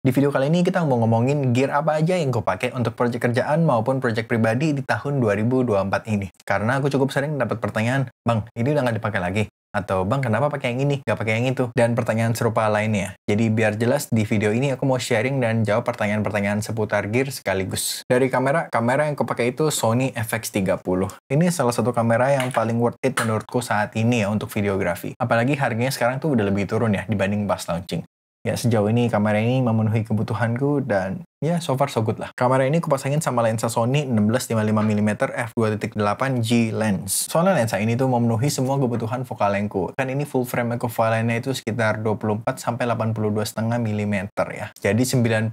Di video kali ini kita mau ngomongin gear apa aja yang gue pakai untuk project kerjaan maupun project pribadi di tahun 2024 ini. Karena aku cukup sering dapat pertanyaan, Bang, ini udah nggak dipakai lagi? Atau, Bang, kenapa pakai yang ini, nggak pakai yang itu? Dan pertanyaan serupa lainnya. Jadi biar jelas, di video ini aku mau sharing dan jawab pertanyaan-pertanyaan seputar gear sekaligus. Dari kamera yang aku pakai itu Sony FX30. Ini salah satu kamera yang paling worth it menurutku saat ini ya untuk videografi. Apalagi harganya sekarang tuh udah lebih turun ya dibanding pas launching. Ya, sejauh ini kamera ini memenuhi kebutuhanku dan ya so far so good lah. Kamera ini kupasangin sama lensa Sony 16-55mm f2.8 G lens. Soalnya lensa ini tuh memenuhi semua kebutuhan fokalengku. Kan ini full frame equivalentnya itu sekitar 24-82,5 mm ya. Jadi 90%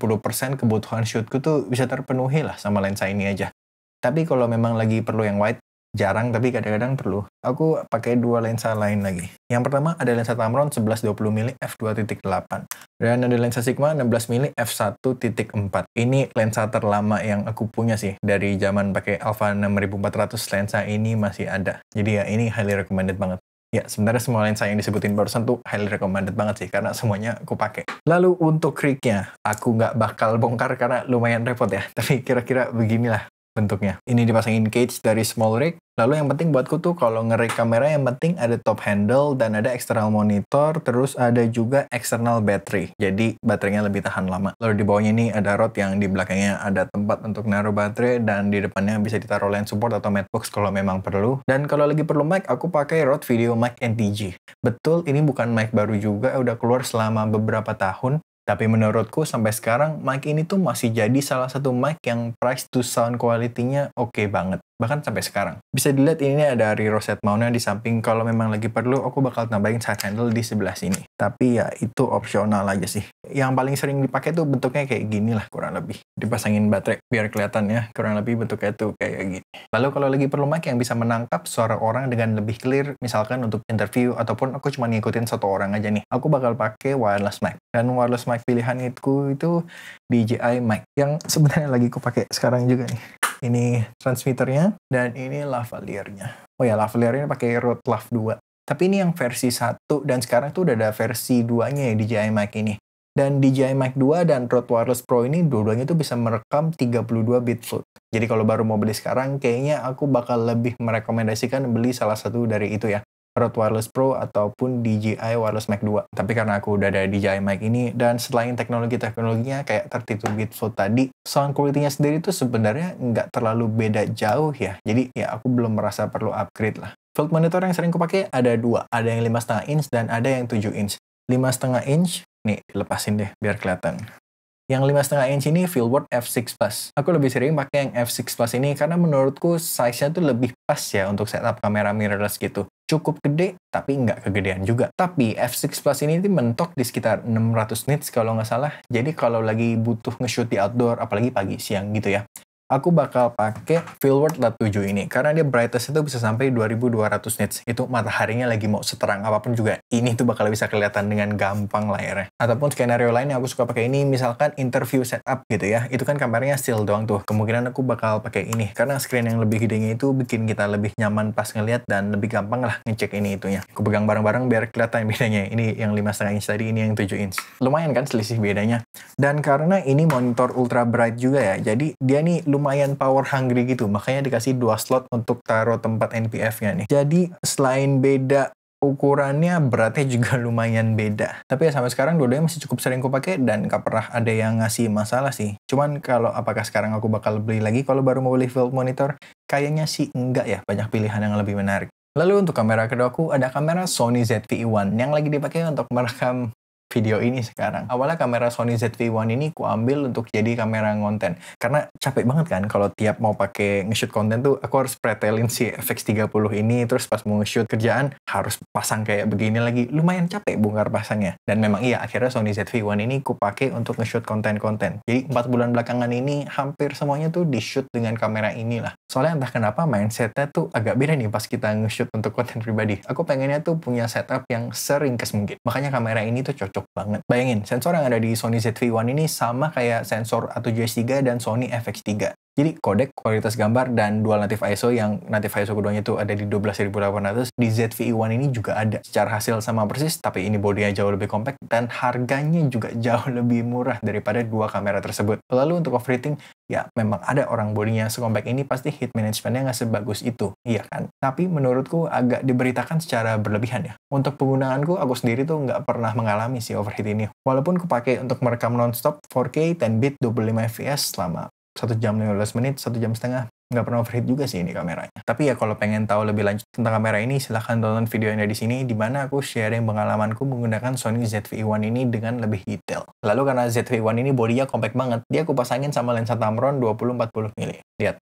kebutuhan shootku tuh bisa terpenuhi lah sama lensa ini aja. Tapi kalau memang lagi perlu yang wide, jarang tapi kadang-kadang perlu. Aku pakai dua lensa lain lagi. Yang pertama ada lensa Tamron 11-20mm f2.8 dan ada lensa Sigma 16mm f1.4. Ini lensa terlama yang aku punya sih. Dari zaman pakai Alpha 6400 lensa ini masih ada. Jadi ya ini highly recommended banget. Ya, sebenarnya semua lensa yang disebutin barusan tuh highly recommended banget sih, karena semuanya aku pakai. Lalu untuk rignya, aku nggak bakal bongkar karena lumayan repot ya. Tapi kira-kira beginilah bentuknya. Ini dipasangin cage dari small rig. Lalu yang penting buatku tuh kalau nge-rig kamera yang penting ada top handle dan ada external monitor, terus ada juga external battery. Jadi baterainya lebih tahan lama. Lalu di bawahnya ini ada rod yang di belakangnya ada tempat untuk naruh baterai dan di depannya bisa ditaruh lens support atau matte box kalau memang perlu. Dan kalau lagi perlu mic, aku pakai Rode VideoMic NTG. Betul, ini bukan mic baru juga, udah keluar selama beberapa tahun. Tapi menurutku sampai sekarang mic ini tuh masih jadi salah satu mic yang price to sound quality-nya oke banget. Bahkan sampai sekarang. Bisa dilihat ini ada reset mount-nya di samping. Kalau memang lagi perlu, aku bakal tambahin side handle di sebelah sini. Tapi ya itu opsional aja sih. Yang paling sering dipakai tuh bentuknya kayak gini lah kurang lebih. Dipasangin baterai biar kelihatan ya. Kurang lebih bentuknya tuh kayak gini. Lalu kalau lagi perlu mic yang bisa menangkap suara orang dengan lebih clear, misalkan untuk interview ataupun aku cuma ngikutin satu orang aja nih, aku bakal pakai wireless mic. Dan wireless mic pilihan itu DJI mic yang sebenarnya lagi aku pakai sekarang juga nih. Ini transmitternya dan ini lavalier-nya. Oh ya, lavalier-nya pakai Rode Lav 2. Tapi ini yang versi 1 dan sekarang tuh udah ada versi 2-nya ya DJI mic ini. Dan DJI mic 2 dan Rode Wireless Pro ini dua-duanya tuh bisa merekam 32 bit flute. Jadi kalau baru mau beli sekarang, kayaknya aku bakal lebih merekomendasikan beli salah satu dari itu ya. Rode Wireless Pro ataupun DJI Wireless Mic 2. Tapi karena aku udah ada DJI mic ini, dan selain teknologinya kayak 32 bit flute tadi, sound quality-nya sendiri tuh sebenarnya nggak terlalu beda jauh ya. Jadi ya aku belum merasa perlu upgrade lah. Field monitor yang sering aku pakai ada dua. Ada yang 5,5 inch dan ada yang 7 inch. 5,5 inch, nih dilepasin deh biar kelihatan. Yang 5,5 inch ini Fieldworth F6 Plus. Aku lebih sering pakai yang F6 Plus ini karena menurutku size-nya tuh lebih pas ya untuk setup kamera mirrorless gitu. Cukup gede, tapi nggak kegedean juga. Tapi F6 Plus ini mentok di sekitar 600 nits kalau nggak salah. Jadi kalau lagi butuh nge-shoot di outdoor, apalagi pagi, siang gitu ya, aku bakal pakai Fieldworth Lab 7 ini. Karena dia brightness itu bisa sampai 2200 nits. Itu mataharinya lagi mau seterang apapun juga, ini tuh bakal bisa kelihatan dengan gampang layarnya. Ataupun skenario lain yang aku suka pakai ini, misalkan interview setup gitu ya. Itu kan kameranya still doang tuh. Kemungkinan aku bakal pakai ini. Karena screen yang lebih gedenya itu bikin kita lebih nyaman pas ngeliat dan lebih gampang lah ngecek ini itunya. Aku pegang bareng-bareng biar kelihatan bedanya. Ini yang 5,5 inch tadi, ini yang 7 inch. Lumayan kan selisih bedanya. Dan karena ini monitor ultra bright juga ya, jadi dia nih lumayan power hungry gitu, makanya dikasih 2 slot untuk taruh tempat NPF-nya nih. Jadi selain beda ukurannya, beratnya juga lumayan beda. Tapi ya sampai sekarang dua-duanya masih cukup sering aku pakai dan gak pernah ada yang ngasih masalah sih. Cuman kalau apakah sekarang aku bakal beli lagi kalau baru mau beli field monitor? Kayaknya sih enggak ya, banyak pilihan yang lebih menarik. Lalu untuk kamera kedua aku ada kamera Sony ZV-1 yang lagi dipakai untuk merekam video ini sekarang. Awalnya kamera Sony ZV-1 ini ku ambil untuk jadi kamera konten. Karena capek banget kan kalau tiap mau pakai nge-shoot konten tuh aku harus pretelin si FX30 ini, terus pas mau nge-shoot kerjaan harus pasang kayak begini lagi. Lumayan capek bongkar pasangnya. Dan memang iya, akhirnya Sony ZV-1 ini ku pakai untuk nge-shoot konten-konten. Jadi 4 bulan belakangan ini hampir semuanya tuh di-shoot dengan kamera inilah. Soalnya entah kenapa mindsetnya tuh agak beda nih pas kita nge-shoot untuk konten pribadi. Aku pengennya tuh punya setup yang seringkes mungkin. Makanya kamera ini tuh cocok banget. Bayangin, sensor yang ada di Sony ZV-1 ini sama kayak sensor A7S III dan Sony FX3. Jadi kodek, kualitas gambar, dan dual native ISO yang native ISO keduanya itu ada di 12.800, di ZV-E1 ini juga ada. Secara hasil sama persis, tapi ini bodinya jauh lebih compact dan harganya juga jauh lebih murah daripada dua kamera tersebut. Lalu untuk overheating, ya memang ada orang bodinya sekompak ini pasti heat managementnya nggak sebagus itu, iya kan? Tapi menurutku agak diberitakan secara berlebihan ya. Untuk penggunaanku, aku sendiri tuh nggak pernah mengalami si overheat ini. Walaupun kupakai untuk merekam nonstop 4K 10 bit 25 fps selama 1 jam 15 menit, 1 jam setengah. Nggak pernah overheat juga sih ini kameranya. Tapi ya kalau pengen tahu lebih lanjut tentang kamera ini, silahkan tonton video yang ada di sini, di mana aku sharing pengalamanku menggunakan Sony ZV-E1 ini dengan lebih detail. Lalu karena ZV-E1 ini bodinya compact banget, dia aku pasangin sama lensa Tamron 20-40 mm. Lihat.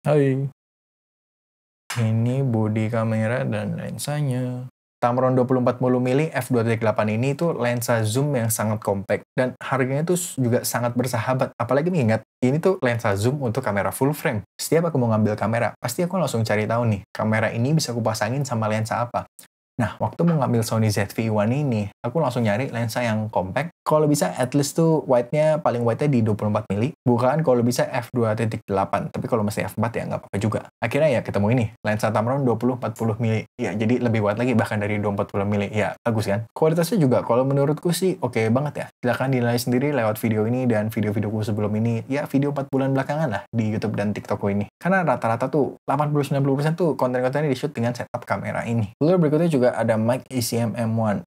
Hai. Ini bodi kamera dan lensanya. Tamron 20-40 mm f2.8 ini tuh lensa zoom yang sangat compact dan harganya tuh juga sangat bersahabat. Apalagi mengingat ini tuh lensa zoom untuk kamera full frame. Setiap aku mau ngambil kamera, pasti aku langsung cari tahu nih, kamera ini bisa aku pasangin sama lensa apa. Nah, waktu mau ngambil Sony ZV-E1 ini, aku langsung nyari lensa yang compact. Kalau bisa, at least tuh paling wide-nya di 24 mm. Bukan kalau bisa f2.8. Tapi kalau masih f4 ya nggak apa-apa juga. Akhirnya ya ketemu ini, lensa Tamron 20-40 mm. Ya, jadi lebih wide lagi bahkan dari 240 mm. Ya, bagus kan? Kualitasnya juga kalau menurutku sih oke banget ya. Silahkan dinilai sendiri lewat video ini dan video-videoku sebelum ini. Ya, video 4 bulan belakangan lah di YouTube dan TikTokku ini. Karena rata-rata tuh 80-90% tuh konten-kontennya di-shoot dengan setup kamera ini. Lalu berikutnya juga ada mic ECM M1.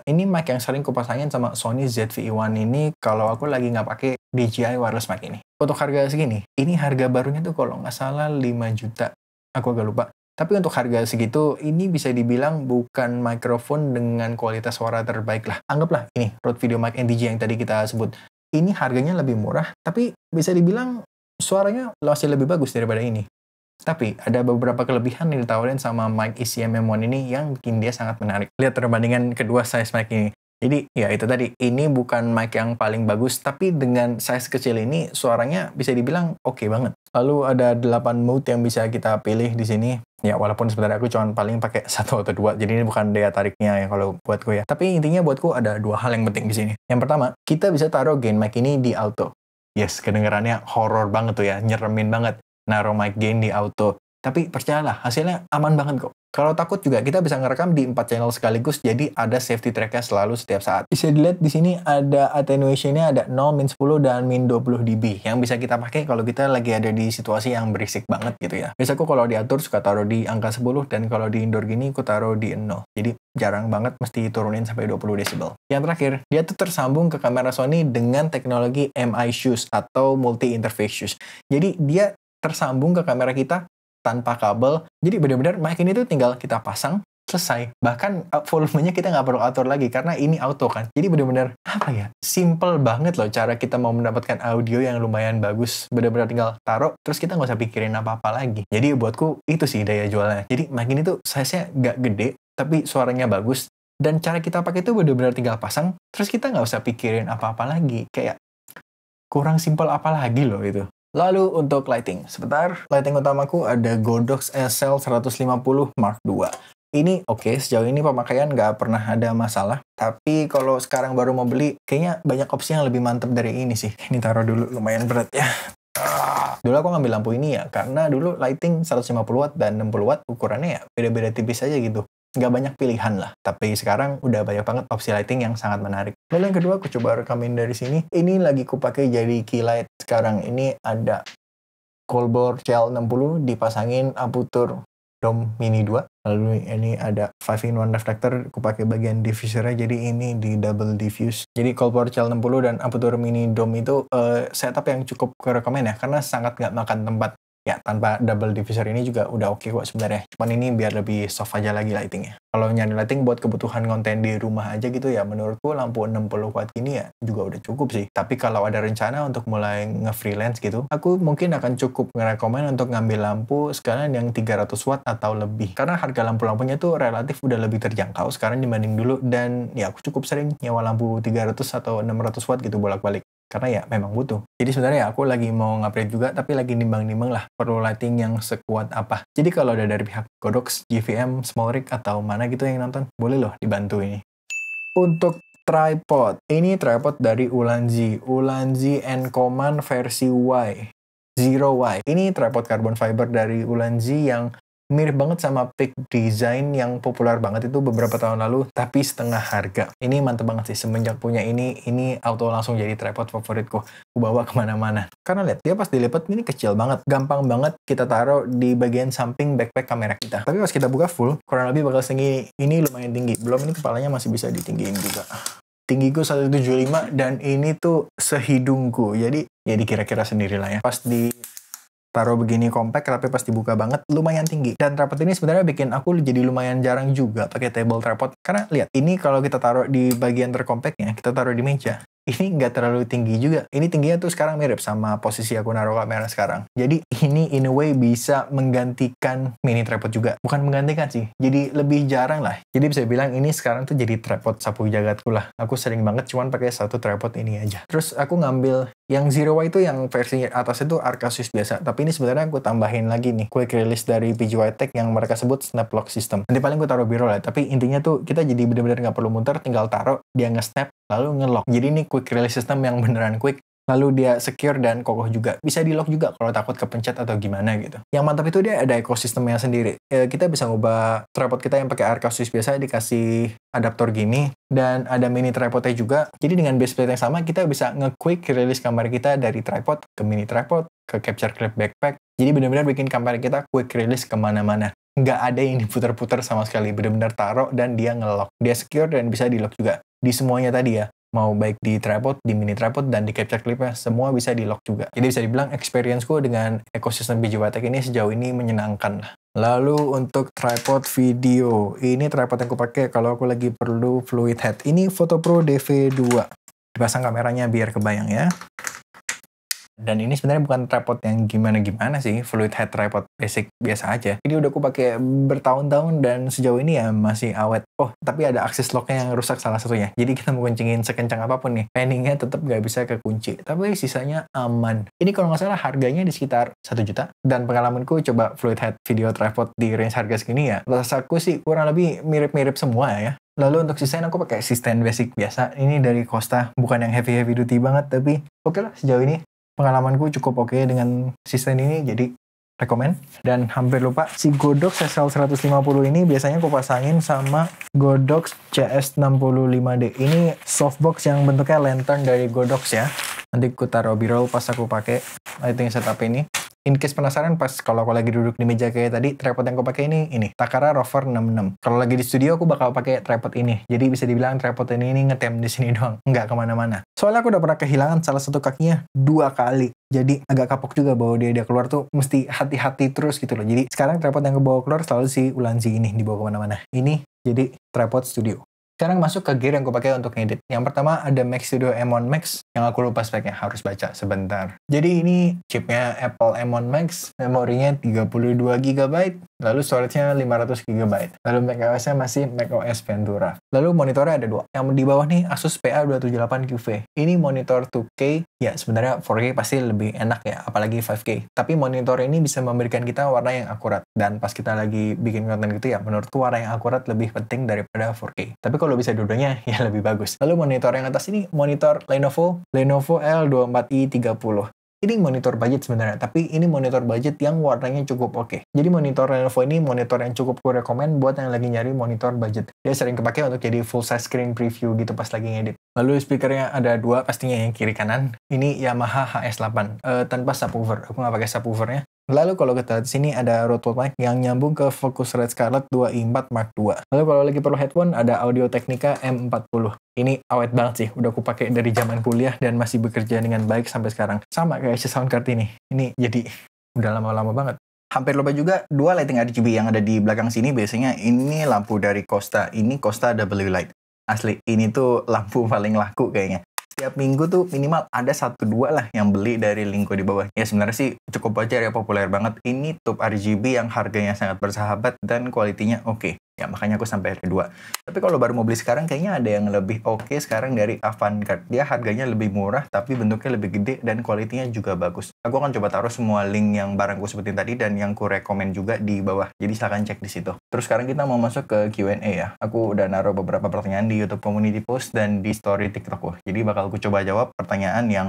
Ini mic yang sering kupasangin sama Sony ZV-E1 ini kalau aku lagi nggak pakai DJI wireless mic ini. Untuk harga segini, ini harga barunya tuh kalau nggak salah 5 juta. Aku agak lupa. Tapi untuk harga segitu, ini bisa dibilang bukan mikrofon dengan kualitas suara terbaik lah. Anggaplah ini, Rode VideoMic NTG yang tadi kita sebut. Ini harganya lebih murah, tapi bisa dibilang suaranya masih lebih bagus daripada ini. Tapi ada beberapa kelebihan yang ditawarin sama mic ECM M1 ini yang bikin dia sangat menarik. Lihat perbandingan kedua size mic ini. Jadi ya itu tadi, ini bukan mic yang paling bagus, tapi dengan size kecil ini suaranya bisa dibilang oke banget. Lalu ada 8 mode yang bisa kita pilih di sini. Ya walaupun sebenarnya aku cuma paling pakai 1 atau 2, jadi ini bukan daya tariknya ya kalau buatku ya. Tapi intinya buatku ada 2 hal yang penting di sini. Yang pertama, kita bisa taruh gain mic ini di auto. Yes, kedengarannya horror banget tuh ya, nyeremin banget. Naruh mic gain di auto. Tapi percayalah, hasilnya aman banget kok. Kalau takut juga kita bisa ngerekam di 4 channel sekaligus, jadi ada safety track-nya selalu setiap saat. Bisa dilihat di sini ada attenuation-nya, ada 0, min 10, dan min 20 dB yang bisa kita pakai kalau kita lagi ada di situasi yang berisik banget gitu ya. Biasa aku kalau diatur suka taruh di angka 10, dan kalau di indoor gini aku taruh di 0. Jadi jarang banget mesti turunin sampai 20 desibel. Yang terakhir, dia tuh tersambung ke kamera Sony dengan teknologi MI-Fuse atau Multi Interface Fuse. Jadi dia tersambung ke kamera kita tanpa kabel. Jadi benar-benar mic ini tuh tinggal kita pasang, selesai. Bahkan volumenya kita nggak perlu atur lagi karena ini auto kan. Jadi benar-benar apa ya? Simple banget loh cara kita mau mendapatkan audio yang lumayan bagus. Benar-benar tinggal taruh, terus kita nggak usah pikirin apa-apa lagi. Jadi buatku itu sih daya jualnya. Jadi mic ini tuh size-nya nggak gede, tapi suaranya bagus. Dan cara kita pakai itu benar-benar tinggal pasang, terus kita nggak usah pikirin apa-apa lagi. Kayak kurang simple apa lagi loh itu. Lalu untuk lighting, sebentar, lighting utamaku ada Godox SL150 Mark II. Ini oke, sejauh ini pemakaian nggak pernah ada masalah. Tapi kalau sekarang baru mau beli, kayaknya banyak opsi yang lebih mantap dari ini sih. Ini taruh dulu, lumayan berat ya. Dulu aku ngambil lampu ini ya, karena dulu lighting 150 watt dan 60 watt ukurannya ya beda-beda tipis aja gitu. Nggak banyak pilihan lah, tapi sekarang udah banyak banget opsi lighting yang sangat menarik. Lalu yang kedua, aku coba rekamin dari sini. Ini lagi ku pakai jadi key light. Sekarang ini ada Colbor CL60 dipasangin aputur dome mini 2. Lalu ini ada 5-in-1 reflector, aku pakai bagian diffusernya, jadi ini di double diffuse. Jadi Colbor CL60 dan aputur mini dome itu setup yang cukup rekomen ya, karena sangat nggak makan tempat. Ya, tanpa double diffuser ini juga udah oke kok sebenarnya. Cuman ini biar lebih soft aja lagi lightingnya. Kalau nyari lighting buat kebutuhan konten di rumah aja gitu ya, menurutku lampu 60 watt gini ya juga udah cukup sih. Tapi kalau ada rencana untuk mulai nge-freelance gitu, aku mungkin akan cukup ngerekomen untuk ngambil lampu sekalian yang 300 watt atau lebih. Karena harga lampu-lampunya tuh relatif udah lebih terjangkau sekarang dibanding dulu. Dan ya aku cukup sering nyewa lampu 300 atau 600 watt gitu bolak-balik. Karena ya memang butuh. Jadi sebenarnya aku lagi mau ngupgrade juga, tapi lagi nimbang-nimbang lah perlu lighting yang sekuat apa. Jadi kalau ada dari pihak Godox, GVM, Small Rig, atau mana gitu yang nonton, boleh loh dibantu ini. Untuk tripod. Ini tripod dari Ulanzi Ncoman versi Y. Zero Y. Ini tripod carbon fiber dari Ulanzi yang mirip banget sama Peak Design yang populer banget itu beberapa tahun lalu, tapi setengah harga. Ini mantep banget sih, semenjak punya ini auto langsung jadi tripod favoritku. Aku bawa kemana-mana. Karena lihat, dia pas dilipat ini kecil banget. Gampang banget kita taruh di bagian samping backpack kamera kita. Tapi pas kita buka full, kurang lebih bakal setinggi ini, lumayan tinggi. Belum ini kepalanya masih bisa ditinggiin juga. Tinggiku 175 dan ini tuh sehidungku. Jadi kira-kira sendirilah ya. Pas di taruh begini compact, tapi pas dibuka banget lumayan tinggi. Dan tripod ini sebenarnya bikin aku jadi lumayan jarang juga pakai table tripod. Karena lihat, ini kalau kita taruh di bagian tercompactnya, kita taruh di meja, ini nggak terlalu tinggi juga. Ini tingginya tuh sekarang mirip sama posisi aku naruh kamera sekarang. Jadi ini in a way bisa menggantikan mini tripod juga. Bukan menggantikan sih, jadi lebih jarang lah. Jadi bisa bilang ini sekarang tuh jadi tripod sapu jagatku lah. Aku sering banget cuman pakai satu tripod ini aja. Terus aku ngambil yang Zero Y itu yang versi atas itu Arcasus biasa. Tapi ini sebenarnya aku tambahin lagi nih, quick release dari PGY Tech yang mereka sebut Snap Lock System. Nanti paling gue taruh biro lah. Tapi intinya tuh kita jadi bener-bener nggak perlu muter, tinggal taruh, dia nge-snap, lalu nge-lock. Jadi ini quick release system yang beneran quick. Lalu dia secure dan kokoh juga. Bisa di-lock juga kalau takut kepencet atau gimana gitu. Yang mantap itu dia ada ekosistemnya sendiri. Kita bisa ngubah tripod kita yang pakai Arcasus biasa dikasih adaptor gini. Dan ada mini tripodnya juga. Jadi dengan base plate yang sama, kita bisa nge-quick release kamera kita dari tripod ke mini tripod, ke capture clip backpack. Jadi benar-benar bikin kamera kita quick release kemana-mana. Nggak ada yang diputar-putar sama sekali. Benar-benar taruh dan dia nge-lock. Dia secure dan bisa di-lock juga. Di semuanya tadi ya. Mau baik di tripod, di mini tripod, dan di capture clipnya, semua bisa di-lock juga. Jadi bisa dibilang experience-ku dengan ekosistem PGY Tech ini sejauh ini menyenangkan lah. Lalu untuk tripod video, ini tripod yang aku pakai kalau aku lagi perlu fluid head. Ini Photopro DV2. Dipasang kameranya biar kebayang ya. Dan ini sebenarnya bukan tripod yang gimana-gimana sih, fluid head tripod basic biasa aja. Ini udah aku pakai bertahun-tahun dan sejauh ini ya masih awet. Oh, tapi ada akses locknya yang rusak salah satunya. Jadi kita mau kencingin sekencang apapun nih, panningnya tetap nggak bisa kekunci. Tapi sisanya aman. Ini kalau nggak salah harganya di sekitar 1 juta. Dan pengalamanku coba fluid head video tripod di range harga segini ya, rasaku sih kurang lebih mirip-mirip semua ya. Lalu untuk sistem aku pakai sistem basic biasa. Ini dari Costa, bukan yang heavy duty banget, tapi oke lah sejauh ini. Pengalamanku cukup oke dengan sistem ini, jadi rekomen. Dan hampir lupa, si Godox SL150 ini biasanya aku pasangin sama Godox CS65D. Ini softbox yang bentuknya lantern dari Godox ya. Nanti aku taruh b-roll pas aku pakai lighting setup ini. In case penasaran, pas kalau aku lagi duduk di meja kayak tadi, tripod yang aku pakai ini Takara Rover 66. Kalau lagi di studio, aku bakal pakai tripod ini. Jadi bisa dibilang tripod ini ngetem di sini doang, nggak kemana-mana. Soalnya aku udah pernah kehilangan salah satu kakinya 2 kali. Jadi agak kapok juga bawa dia keluar tuh, mesti hati-hati terus gitu loh. Jadi sekarang tripod yang aku bawa keluar selalu si Ulanzi ini dibawa kemana-mana. Ini jadi tripod studio. Sekarang masuk ke gear yang aku pakai untuk ngedit. Yang pertama ada Mac Studio M1 Max, yang aku lupa speknya, harus baca sebentar. Jadi ini chipnya Apple M1 Max, memorinya 32 GB, lalu storage-nya 500 GB. Lalu macOS-nya masih macOS Ventura. Lalu monitornya ada 2. Yang di bawah nih Asus PA278QV. Ini monitor 2K, ya sebenarnya 4K pasti lebih enak ya, apalagi 5K. Tapi monitor ini bisa memberikan kita warna yang akurat. Dan pas kita lagi bikin konten gitu ya, menurutku warna yang akurat lebih penting daripada 4K. Tapi kalau bisa dua-duanya ya lebih bagus. Lalu monitor yang atas ini monitor Lenovo L24i30. Ini monitor budget sebenarnya, tapi ini monitor budget yang warnanya cukup oke. Jadi monitor Lenovo ini monitor yang cukup gue rekomen buat yang lagi nyari monitor budget. Dia sering kepake untuk jadi full size screen preview gitu pas lagi ngedit. Lalu speakernya ada 2 pastinya, yang kiri kanan. Ini Yamaha HS8 tanpa subwoofer. Aku nggak pakai subwoofernya. Lalu kalau kita lihat di sini ada Rode mic yang nyambung ke Focusrite Scarlett 2i4 Mark II. Lalu kalau lagi perlu headphone ada Audio Technica M40. Ini awet banget sih, udah aku pakai dari zaman kuliah dan masih bekerja dengan baik sampai sekarang. Sama kayak si soundcard ini. Ini jadi udah lama-lama banget. Hampir lupa juga, 2 lighting RGB yang ada di belakang sini biasanya ini lampu dari Costa. Ini Costa W Light. Asli, ini tuh lampu paling laku kayaknya. Setiap minggu tuh minimal ada 1-2 lah yang beli dari lingko di bawah. Ya sebenarnya sih cukup wajar ya, populer banget. Ini tube RGB yang harganya sangat bersahabat dan kualitinya oke. Ya makanya aku sampai ada 2. Tapi kalau baru mau beli sekarang kayaknya ada yang lebih oke sekarang dari Avantgarde. Dia harganya lebih murah tapi bentuknya lebih gede dan kualitinya juga bagus. Aku akan coba taruh semua link yang barang gue sebutin tadi dan yang ku rekomen juga di bawah. Jadi silahkan cek di situ. Terus sekarang kita mau masuk ke Q&A ya. Aku udah naruh beberapa pertanyaan di YouTube Community Post dan di story TikTok gue. Jadi bakal aku coba jawab pertanyaan yang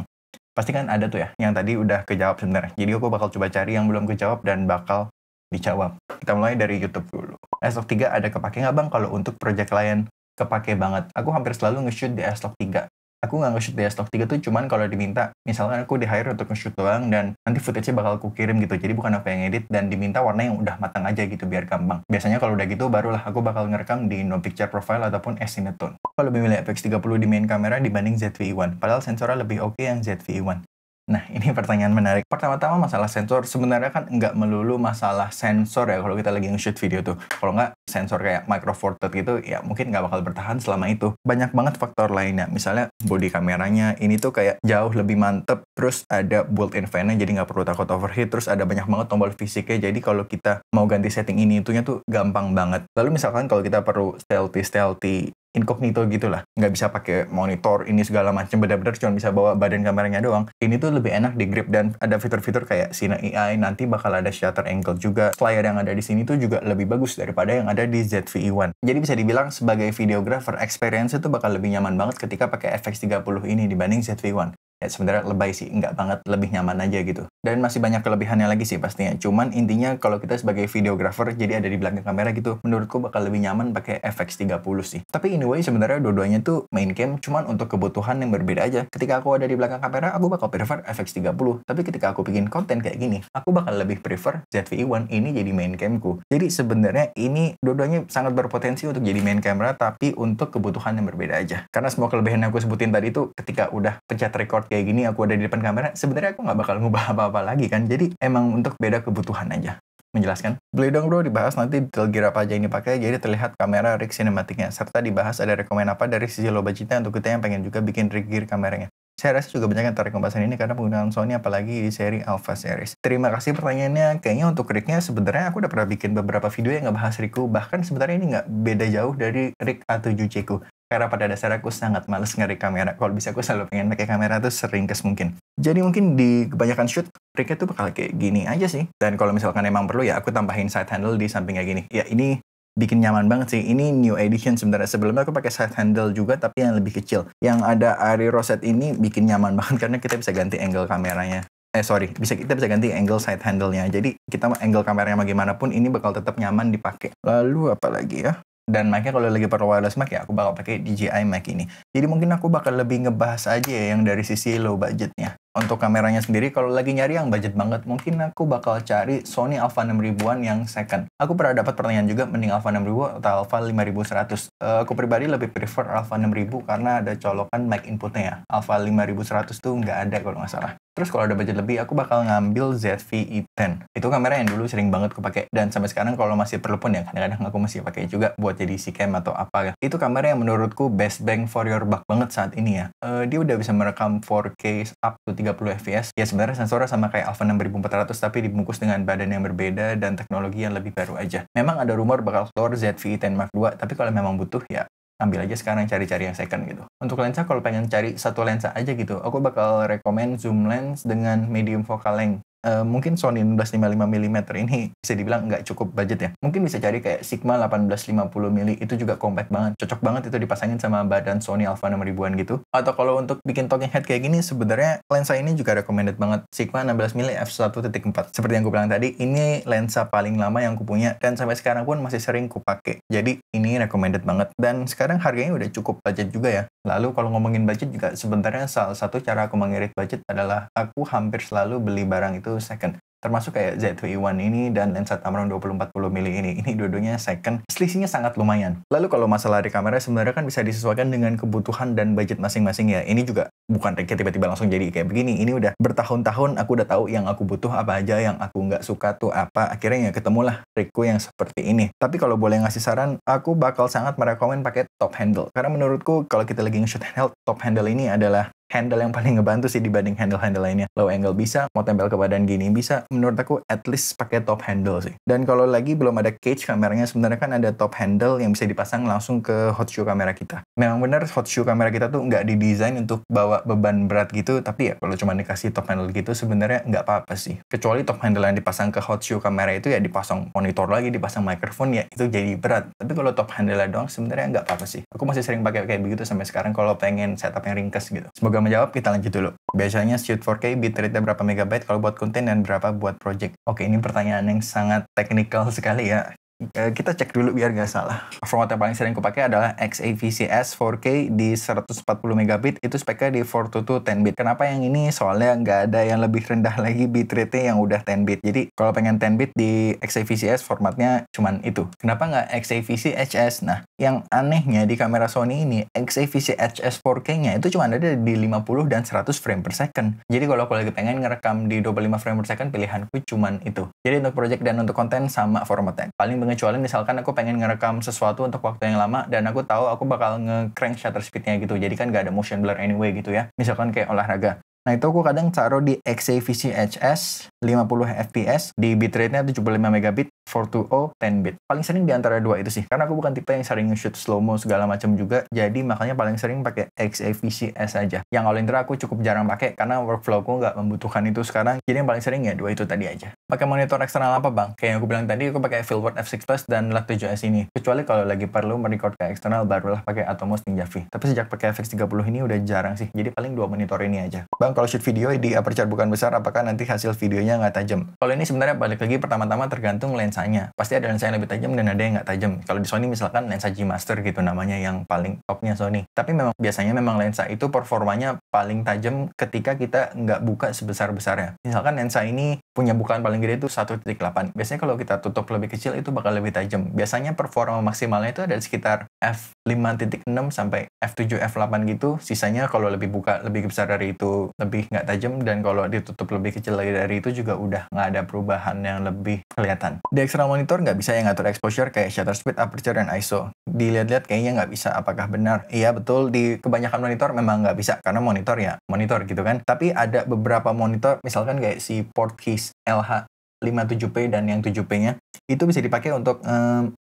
pasti kan ada tuh ya, yang tadi udah kejawab sebenarnya. Jadi aku bakal coba cari yang belum kejawab dan bakal dijawab. Kita mulai dari YouTube dulu. S-Log 3 ada kepake nggak bang? Kalau untuk project klien kepake banget. Aku hampir selalu nge-shoot di S-Log 3. Aku nggak nge-shoot di S-Log 3 tuh cuman kalau diminta. Misalkan aku di-hire untuk nge-shoot doang dan nanti footage-nya bakal aku kirim gitu. Jadi bukan aku yang edit dan diminta warna yang udah matang aja gitu biar gampang. Biasanya kalau udah gitu barulah aku bakal ngerekam di no picture profile ataupun S-Cinetone. Aku lebih milih FX30 di main kamera dibanding ZV-E1. Padahal sensornya lebih oke yang ZV-E1. Nah, ini pertanyaan menarik. Pertama-tama masalah sensor, sebenarnya kan nggak melulu masalah sensor ya kalau kita lagi nge-shoot video tuh. Kalau nggak sensor kayak Micro Four Thirds gitu, ya mungkin nggak bakal bertahan selama itu. Banyak banget faktor lainnya. Misalnya body kameranya, ini tuh kayak jauh lebih mantep. Terus ada built-in fan-nya, jadi nggak perlu takut overheat. Terus ada banyak banget tombol fisiknya, jadi kalau kita mau ganti setting ini itunya tuh gampang banget. Lalu misalkan kalau kita perlu stealthy incognito gitu lah, nggak bisa pakai monitor ini segala macam, benar-benar cuma bisa bawa badan kameranya doang. Ini tuh lebih enak di grip dan ada fitur-fitur kayak Cine AI, nanti bakal ada shutter angle juga. Layar yang ada di sini tuh juga lebih bagus daripada yang ada di ZV-E1. Jadi bisa dibilang sebagai videographer, experience itu bakal lebih nyaman banget ketika pakai FX30 ini dibanding ZV-E1. Ya sebenarnya lebay sih, nggak banget, lebih nyaman aja gitu. Dan masih banyak kelebihannya lagi sih pastinya. Cuman intinya kalau kita sebagai videographer jadi ada di belakang kamera gitu, menurutku bakal lebih nyaman pakai FX30 sih. Tapi anyway sebenarnya dua-duanya tuh main cam, cuman untuk kebutuhan yang berbeda aja. Ketika aku ada di belakang kamera, aku bakal prefer FX30. Tapi ketika aku bikin konten kayak gini, aku bakal lebih prefer ZV-E1 ini jadi main camku. Jadi sebenarnya ini dua-duanya sangat berpotensi untuk jadi main camera, tapi untuk kebutuhan yang berbeda aja. Karena semua kelebihan yang aku sebutin tadi tuh ketika udah pencet record kayak gini, aku ada di depan kamera, sebenarnya aku nggak bakal ngubah apa-apa lagi kan. Jadi emang untuk beda kebutuhan aja. Menjelaskan? Boleh dong bro dibahas nanti detail gear apa aja yang dipakai, jadi terlihat kamera rig sinematiknya, serta dibahas ada rekomen apa dari sisi low budgetnya untuk kita yang pengen juga bikin rig gear kameranya. Saya rasa juga banyak yang tertarik pembahasan ini karena penggunaan Sony apalagi di seri Alpha Series. Terima kasih pertanyaannya. Kayaknya untuk rignya sebenarnya aku udah pernah bikin beberapa video yang ngebahas rigku. Bahkan sebenarnya ini nggak beda jauh dari rig A7C ku. Karena pada dasarnya aku sangat males nge-rig kamera. Kalau bisa aku selalu pengen pakai kamera tuh seringkes mungkin. Jadi mungkin di kebanyakan shoot, rignya tuh bakal kayak gini aja sih. Dan kalau misalkan emang perlu ya aku tambahin side handle di samping kayak gini. Ya ini bikin nyaman banget sih. Ini new edition sebenarnya. Sebelumnya aku pakai side handle juga tapi yang lebih kecil. Yang ada Arri Rosette ini bikin nyaman banget karena kita bisa ganti angle kameranya. Kita bisa ganti angle side handle-nya. Jadi kita angle kameranya bagaimanapun ini bakal tetap nyaman dipakai. Lalu apa lagi ya? Dan mic-nya kalau lagi perlu wireless mic ya aku bakal pakai DJI mic ini. Jadi mungkin aku bakal lebih ngebahas aja ya yang dari sisi low budgetnya. Untuk kameranya sendiri, kalau lagi nyari yang budget banget, mungkin aku bakal cari Sony Alpha 6000-an yang second. Aku pernah dapat pertanyaan juga, mending Alpha 6000 atau Alpha 5100. Aku pribadi lebih prefer Alpha 6000 karena ada colokan mic inputnya ya. Alpha 5100 tuh nggak ada kalau nggak salah. Terus kalau ada budget lebih, aku bakal ngambil ZV-E10. Itu kamera yang dulu sering banget aku pakai. Dan sampai sekarang kalau masih perlu pun ya, kadang-kadang aku masih pakai juga buat jadi C-cam atau apa ya. Itu kamera yang menurutku best bang for your buck banget saat ini ya. Dia udah bisa merekam 4K up to 30 fps. Ya sebenarnya sensornya sama kayak Alpha 6400 tapi dibungkus dengan badan yang berbeda dan teknologi yang lebih baru aja. Memang ada rumor bakal keluar ZV-E10 Mark II, tapi kalau memang butuh ya ambil aja sekarang, cari-cari yang second gitu. Untuk lensa kalau pengen cari satu lensa aja gitu, aku bakal rekomen zoom lens dengan medium focal length. Mungkin Sony 1655mm ini bisa dibilang nggak cukup budget ya. Mungkin bisa cari kayak Sigma 1850mm, itu juga compact banget. Cocok banget itu dipasangin sama badan Sony Alpha 6000-an gitu. Atau kalau untuk bikin talking head kayak gini, sebenarnya lensa ini juga recommended banget. Sigma 16mm f1.4. Seperti yang gue bilang tadi, ini lensa paling lama yang aku punya dan sampai sekarang pun masih sering ku pakai. Jadi ini recommended banget dan sekarang harganya udah cukup budget juga ya. Lalu kalau ngomongin budget juga sebenarnya salah satu cara aku mengirit budget adalah aku hampir selalu beli barang itu second. Termasuk kayak ZV-E1 ini dan lensa Tamron 20-40mm ini. Ini dua-duanya second. Selisihnya sangat lumayan. Lalu kalau masalah di kamera sebenarnya kan bisa disesuaikan dengan kebutuhan dan budget masing-masing ya. Ini juga bukan tiba-tiba langsung jadi kayak begini. Ini udah bertahun-tahun aku udah tahu yang aku butuh apa aja, yang aku nggak suka tuh apa. Akhirnya ya ketemulah rigku yang seperti ini. Tapi kalau boleh ngasih saran, aku bakal sangat merekomen pakai top handle. Karena menurutku kalau kita lagi nge-shoot handheld, top handle ini adalah handle yang paling ngebantu sih dibanding handle-handle lainnya. Low angle bisa, mau tempel ke badan gini bisa. Menurut aku at least pakai top handle sih. Dan kalau lagi belum ada cage kameranya, sebenarnya kan ada top handle yang bisa dipasang langsung ke hot shoe kamera kita. Memang benar hot shoe kamera kita tuh nggak didesain untuk bawa beban berat gitu, tapi ya kalau cuma dikasih top handle gitu sebenarnya nggak apa-apa sih. Kecuali top handle yang dipasang ke hot shoe kamera itu ya dipasang monitor lagi, dipasang microphone, ya itu jadi berat. Tapi kalau top handle doang sebenarnya nggak apa-apa sih. Aku masih sering pakai kayak begitu sampai sekarang kalau pengen setup yang ringkas gitu. Semoga menjawab, kita lanjut dulu. Biasanya shoot 4K bitrate-nya berapa megabyte kalau buat konten dan berapa buat project? Oke, ini pertanyaan yang sangat teknikal sekali ya. Kita cek dulu biar nggak salah. Format yang paling sering kupakai adalah XAVCS 4K di 140 megabit, itu speknya di 422 10-bit. Kenapa yang ini? Soalnya nggak ada yang lebih rendah lagi bitrate-nya yang udah 10-bit. Jadi kalau pengen 10-bit di XAVCS formatnya cuman itu. Kenapa nggak XAVC-HS? Nah, yang anehnya di kamera Sony ini, XAVC-HS 4K-nya itu cuma ada di 50 dan 100 frame per second. Jadi kalau aku lagi pengen ngerekam di 25 frame per second, pilihanku cuman itu. Jadi untuk project dan untuk konten sama formatnya. Paling kecuali misalkan aku pengen ngerekam sesuatu untuk waktu yang lama dan aku tahu aku bakal nge-crank shutter speed-nya gitu. Jadi kan nggak ada motion blur anyway gitu ya. Misalkan kayak olahraga. Nah itu aku kadang taruh di XAVC-HS 50 fps di bitrate-nya 75 megabit 420 10-bit. Paling sering di antara dua itu sih. Karena aku bukan tipe yang sering nge-shoot slow-mo segala macam juga. Jadi makanya paling sering pakai XAVC-S aja. Yang all intro aku cukup jarang pakai karena workflow-ku nggak membutuhkan itu sekarang. Jadi yang paling sering ya dua itu tadi aja. Pakai monitor eksternal apa bang? Kayak yang aku bilang tadi, aku pakai Filbert F6 Plus dan LUT 7S ini. Kecuali kalau lagi perlu merecord ke eksternal, barulah pakai Atomos Ninja V. Tapi sejak pakai FX30 ini udah jarang sih. Jadi paling dua monitor ini aja. Bang, kalau shoot video di aperture bukan besar, apakah nanti hasil videonya nggak tajam? Kalau ini sebenarnya balik lagi pertama-tama tergantung lensanya. Pasti ada lensa yang lebih tajam dan ada yang nggak tajam. Kalau di Sony misalkan lensa G Master gitu namanya, yang paling topnya Sony. Tapi memang biasanya memang lensa itu performanya paling tajam ketika kita nggak buka sebesar-besarnya. Misalkan lensa ini punya bukaan paling gede itu 1.8. Biasanya kalau kita tutup lebih kecil itu bakal lebih tajam. Biasanya performa maksimalnya itu ada di sekitar f5.6 sampai f7, f8 gitu. Sisanya kalau lebih buka lebih besar dari itu lebih nggak tajam, dan kalau ditutup lebih kecil lagi dari itu juga udah nggak ada perubahan yang lebih kelihatan. Di external monitor nggak bisa yang ngatur exposure kayak shutter speed, aperture, dan ISO. Dilihat-lihat kayaknya nggak bisa. Apakah benar? Iya betul, di kebanyakan monitor memang nggak bisa karena monitor ya monitor gitu kan. Tapi ada beberapa monitor misalkan kayak si Portkeys LH57P dan yang 7P-nya itu bisa dipakai untuk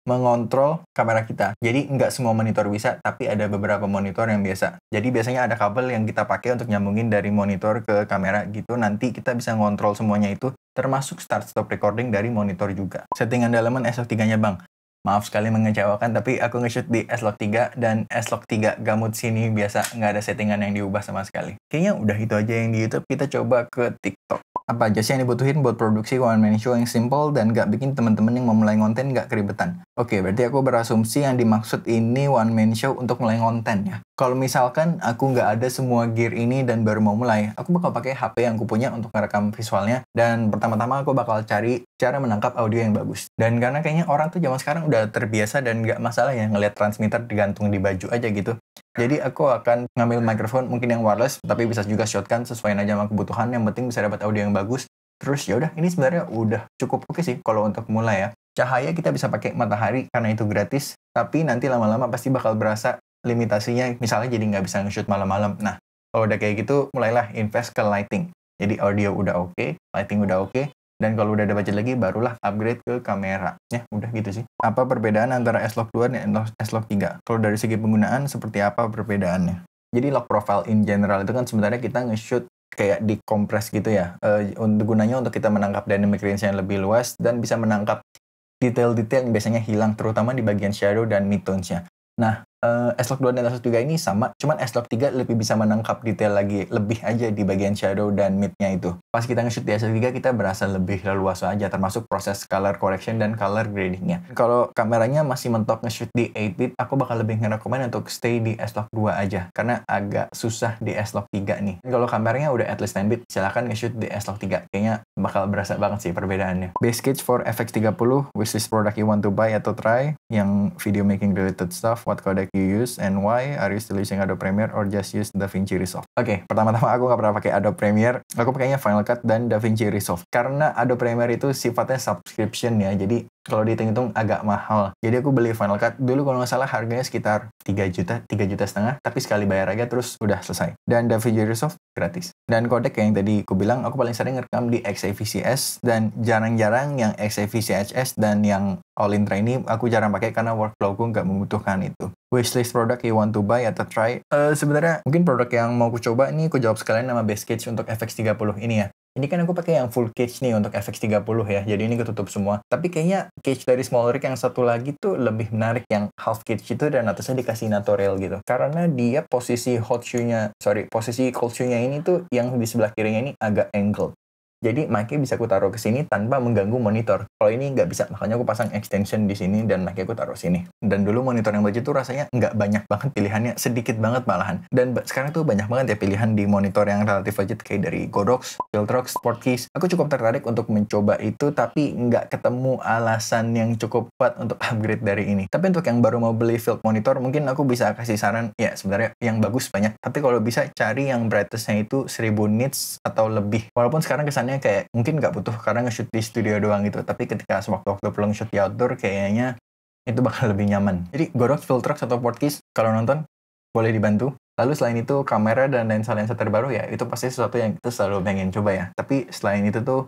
mengontrol kamera kita. Jadi nggak semua monitor bisa, tapi ada beberapa monitor yang biasa. Jadi biasanya ada kabel yang kita pakai untuk nyambungin dari monitor ke kamera gitu. Nanti kita bisa ngontrol semuanya itu, termasuk start stop recording dari monitor juga. Settingan dalaman S-Log 3-nya bang. Maaf sekali mengecewakan, tapi aku nge-shoot di S-Log 3 dan S-Log 3 gamut sini biasa, nggak ada settingan yang diubah sama sekali. Kayaknya udah itu aja yang di YouTube. Kita coba ke TikTok. Apa aja sih yang dibutuhin buat produksi one man show yang simple dan gak bikin teman-teman yang mau mulai konten gak keribetan? Oke, berarti aku berasumsi yang dimaksud ini one man show untuk mulai konten ya. Kalau misalkan aku nggak ada semua gear ini dan baru mau mulai, aku bakal pakai HP yang aku punya untuk merekam visualnya. Dan pertama-tama aku bakal cari cara menangkap audio yang bagus. Dan karena kayaknya orang tuh zaman sekarang udah terbiasa dan nggak masalah ya ngelihat transmitter digantung di baju aja gitu. Jadi aku akan ngambil mikrofon mungkin yang wireless, tapi bisa juga shotgun, sesuaiin aja sama kebutuhan. Yang penting bisa dapat audio yang bagus. Terus ya udah, ini sebenarnya udah cukup oke sih kalau untuk mulai ya. Cahaya kita bisa pakai matahari karena itu gratis, tapi nanti lama-lama pasti bakal berasa limitasinya, misalnya jadi nggak bisa nge-shoot malam-malam. Nah, kalau udah kayak gitu, mulailah invest ke lighting. Jadi audio udah oke, lighting udah oke, dan kalau udah ada budget lagi, barulah upgrade ke kamera. Ya, udah gitu sih. Apa perbedaan antara S-Log 2 dan S-Log 3? Kalau dari segi penggunaan, seperti apa perbedaannya? Jadi log profile in general itu kan sebenarnya kita nge-shoot kayak dikompres gitu ya. Gunanya untuk kita menangkap dynamic range yang lebih luas dan bisa menangkap detail-detail yang biasanya hilang, terutama di bagian shadow dan midtones-nya. Nah, S-Log 2 dan S-Log 3 ini sama, cuman S-Log 3 lebih bisa menangkap detail lagi, lebih aja di bagian shadow dan mid-nya itu. Pas kita nge-shoot di S-Log 3, kita berasa lebih leluasa aja, termasuk proses color correction dan color grading-nya. Kalau kameranya masih mentok nge-shoot di 8-bit, aku bakal lebih ngerekomen untuk stay di S-Log 2 aja, karena agak susah di S-Log 3 nih. Kalau kameranya udah at least 10-bit, silahkan nge-shoot di S-Log 3. Kayaknya bakal berasa banget sih perbedaannya. Base cage for FX30, wishlist product you want to buy atau try, yang video making related stuff, what codec you use, and why are you still using Adobe Premiere or just use DaVinci Resolve? Oke, pertama-tama aku nggak pernah pakai Adobe Premiere, aku pakainya Final Cut dan DaVinci Resolve. Karena Adobe Premiere itu sifatnya subscription ya, jadi kalau dihitung-hitung agak mahal. Jadi aku beli Final Cut dulu kalau nggak salah harganya sekitar 3 juta, 3,5 juta, tapi sekali bayar aja terus udah selesai. Dan DaVinci Resolve gratis. Dan codec yang tadi aku bilang, aku paling sering ngerekam di XAVCS, dan jarang-jarang yang XAVCHS dan yang All-in-Try ini aku jarang pakai karena workflowku nggak membutuhkan itu. Wishlist produk you want to buy atau try? Sebenarnya mungkin produk yang mau aku coba ini aku jawab sekalian nama base cage untuk FX30 ini ya. Ini kan aku pakai yang full cage nih untuk FX30 ya, jadi ini ketutup semua. Tapi kayaknya cage dari small rig yang satu lagi tuh lebih menarik yang half cage itu dan atasnya dikasih NATO rail gitu. Karena dia posisi posisi cold shoe-nya ini tuh yang di sebelah kirinya ini agak angle. Jadi mic-nya bisa aku taruh ke sini tanpa mengganggu monitor. Kalau ini nggak bisa, makanya aku pasang extension di sini dan mic-nya aku taruh sini. Dan dulu monitor yang budget tuh rasanya nggak banyak banget pilihannya, sedikit banget malahan. Dan sekarang tuh banyak banget ya pilihan di monitor yang relatif budget kayak dari Godox, Viltrox, Sportkeys. Aku cukup tertarik untuk mencoba itu, tapi nggak ketemu alasan yang cukup kuat untuk upgrade dari ini. Tapi untuk yang baru mau beli field monitor, mungkin aku bisa kasih saran, ya sebenarnya yang bagus banyak. Tapi kalau bisa cari yang brightness-nya itu 1000 nits atau lebih. Walaupun sekarang kesannya kayak mungkin nggak butuh karena nge-shoot di studio doang gitu, tapi ketika sewaktu-waktu perlu nge-shoot di outdoor kayaknya itu bakal lebih nyaman. Jadi Godox, Viltrox, atau Sportkeys kalau nonton boleh dibantu. Lalu selain itu kamera dan lensa-lensa terbaru ya itu pasti sesuatu yang kita selalu pengen coba ya. Tapi selain itu tuh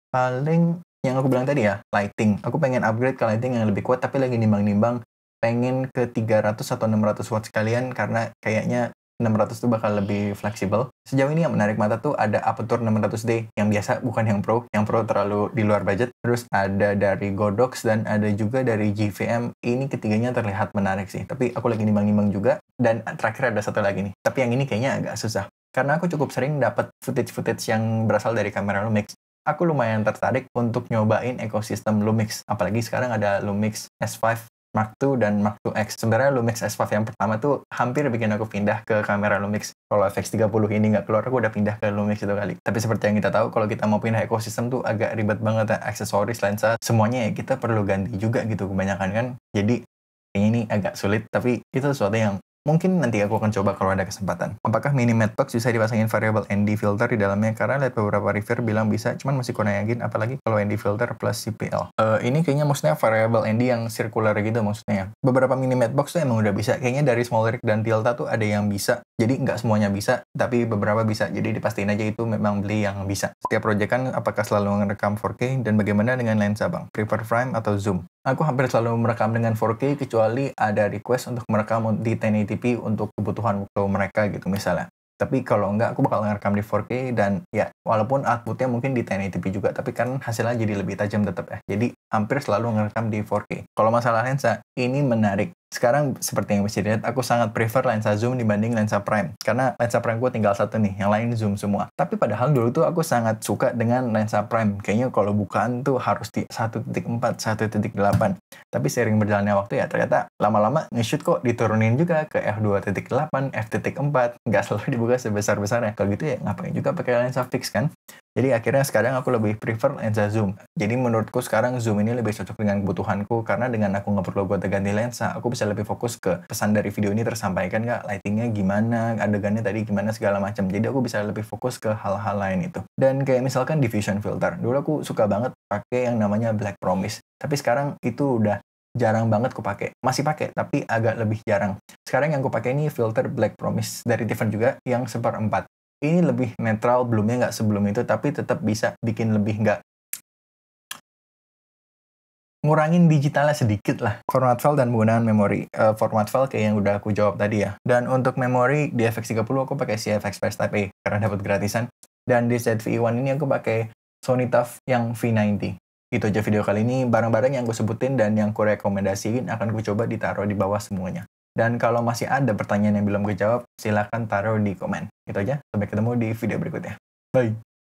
paling yang aku bilang tadi ya, lighting. Aku pengen upgrade ke lighting yang lebih kuat, tapi lagi nimbang-nimbang pengen ke 300 atau 600 watt sekalian karena kayaknya 600 tuh bakal lebih fleksibel. Sejauh ini yang menarik mata tuh ada Aputure 600D yang biasa, bukan yang Pro. Yang Pro terlalu di luar budget. Terus ada dari Godox dan ada juga dari JVM. Ini ketiganya terlihat menarik sih. Tapi aku lagi nimbang-nimbang juga. Dan terakhir ada satu lagi nih. Tapi yang ini kayaknya agak susah. Karena aku cukup sering dapat footage-footage yang berasal dari kamera Lumix. Aku lumayan tertarik untuk nyobain ekosistem Lumix. Apalagi sekarang ada Lumix S5 Mark II dan Mark II X. Sebenarnya Lumix S5 yang pertama tuh hampir bikin aku pindah ke kamera Lumix. Kalau FX30 ini nggak keluar, aku udah pindah ke Lumix itu kali. Tapi seperti yang kita tahu, kalau kita mau pindah ekosistem tuh agak ribet banget ya. Aksesoris, lensa, semuanya ya kita perlu ganti juga gitu kebanyakan kan. Jadi kayaknya ini agak sulit, tapi itu sesuatu yang mungkin nanti aku akan coba kalau ada kesempatan. Apakah mini Matchbox bisa dipasangin variable ND filter di dalamnya? Karena lihat beberapa reviewer bilang bisa, cuman masih kurang yakin, apalagi kalau ND filter plus CPL. Ini kayaknya maksudnya variable ND yang circular gitu maksudnya ya. Beberapa mini Matchbox tuh emang udah bisa. Kayaknya dari Small Rig dan Tilta tuh ada yang bisa. Jadi nggak semuanya bisa, tapi beberapa bisa. Jadi dipastiin aja itu memang beli yang bisa. Setiap proyekan apakah selalu ngerekam 4K dan bagaimana dengan lensa bang? Prefer frame atau zoom? Aku hampir selalu merekam dengan 4K kecuali ada request untuk merekam di 1080p untuk kebutuhan waktu mereka gitu misalnya. Tapi kalau enggak, aku bakal ngerekam di 4K dan ya walaupun outputnya mungkin di 1080p juga, tapi kan hasilnya jadi lebih tajam tetap ya. Jadi hampir selalu ngerekam di 4K. Kalau masalah lensa, ini menarik. Sekarang seperti yang bisa dilihat, aku sangat prefer lensa zoom dibanding lensa prime. Karena lensa prime gue tinggal satu nih, yang lain zoom semua. Tapi padahal dulu tuh aku sangat suka dengan lensa prime. Kayaknya kalau bukaan tuh harus di 1.4, 1.8. Tapi seiring berjalannya waktu ya ternyata lama-lama nge-shoot kok diturunin juga ke f2.8, f.4. Nggak selalu dibuka sebesar-besarnya. Kalau gitu ya ngapain juga pakai lensa fix kan? Jadi akhirnya sekarang aku lebih prefer lensa zoom. Jadi menurutku sekarang zoom ini lebih cocok dengan kebutuhanku karena dengan aku nggak perlu ganti lensa, aku bisa lebih fokus ke pesan dari video ini tersampaikan nggak, lightingnya gimana, adegannya tadi gimana segala macam. Jadi aku bisa lebih fokus ke hal-hal lain itu. Dan kayak misalkan diffusion filter. Dulu aku suka banget pakai yang namanya Black Promise. Tapi sekarang itu udah jarang banget aku pakai. Masih pakai, tapi agak lebih jarang. Sekarang yang aku pakai ini filter Black Promise dari Tiffen juga yang 1/4. Ini lebih netral, belumnya nggak sebelum itu, tapi tetap bisa bikin lebih nggak ngurangin digitalnya sedikit lah. Format file dan penggunaan memori. Format file kayak yang udah aku jawab tadi ya. Dan untuk memori di FX30 aku pakai CF Express Type A karena dapat gratisan. Dan di ZV-E1 ini aku pakai Sony TUF yang V90. Itu aja video kali ini. Barang-barang yang aku sebutin dan yang aku rekomendasiin akan aku coba ditaruh di bawah semuanya. Dan kalau masih ada pertanyaan yang belum kejawab, silahkan taruh di komen. Itu aja, sampai ketemu di video berikutnya. Bye!